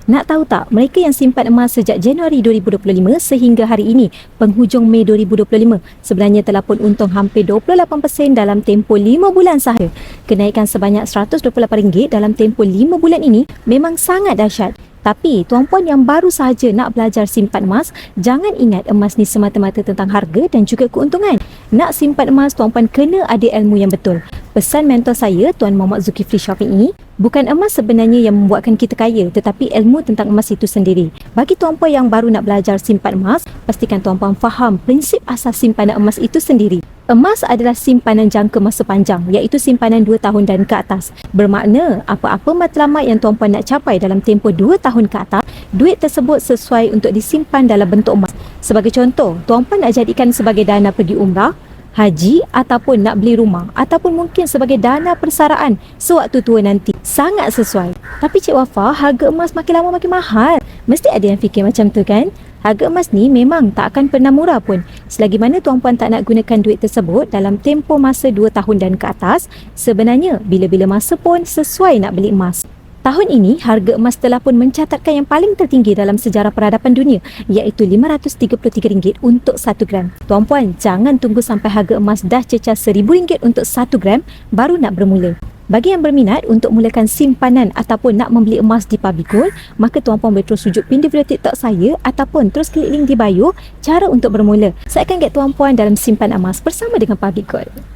Nak tahu tak, mereka yang simpan emas sejak Januari 2025 sehingga hari ini, penghujung Mei 2025, sebenarnya telah pun untung hampir 28% dalam tempoh 5 bulan sahaja. Kenaikan sebanyak RM128 dalam tempoh 5 bulan ini memang sangat dahsyat. Tapi tuan-puan yang baru sahaja nak belajar simpan emas, jangan ingat emas ni semata-mata tentang harga dan juga keuntungan. Nak simpan emas, tuan-puan kena ada ilmu yang betul. Pesan mentor saya, Tuan Muhammad Zulkifli Syafiq ini, bukan emas sebenarnya yang membuatkan kita kaya, tetapi ilmu tentang emas itu sendiri. Bagi tuan-puan yang baru nak belajar simpan emas, pastikan tuan-puan faham prinsip asas simpanan emas itu sendiri. Emas adalah simpanan jangka masa panjang, iaitu simpanan 2 tahun dan ke atas. Bermakna, apa-apa matlamat yang tuan-puan nak capai dalam tempoh 2 tahun ke atas, duit tersebut sesuai untuk disimpan dalam bentuk emas. Sebagai contoh, tuan-puan nak jadikan sebagai dana pergi umrah, haji ataupun nak beli rumah ataupun mungkin sebagai dana persaraan sewaktu tua nanti. Sangat sesuai. Tapi Cik Wafa, harga emas makin lama makin mahal. Mesti ada yang fikir macam tu kan? Harga emas ni memang tak akan pernah murah pun. Selagi mana tuan-puan tak nak gunakan duit tersebut dalam tempoh masa 2 tahun dan ke atas, sebenarnya bila-bila masa pun sesuai nak beli emas. Tahun ini, harga emas telah pun mencatatkan yang paling tertinggi dalam sejarah peradaban dunia, iaitu RM533 untuk 1 gram. Tuan-puan, jangan tunggu sampai harga emas dah cecah RM1,000 untuk 1 gram baru nak bermula. Bagi yang berminat untuk mulakan simpanan ataupun nak membeli emas di Public Gold, maka tuan-puan boleh terus rujuk pin di video TikTok saya ataupun terus klik link di bio cara untuk bermula. Saya akan get tuan-puan dalam simpan emas bersama dengan Public Gold.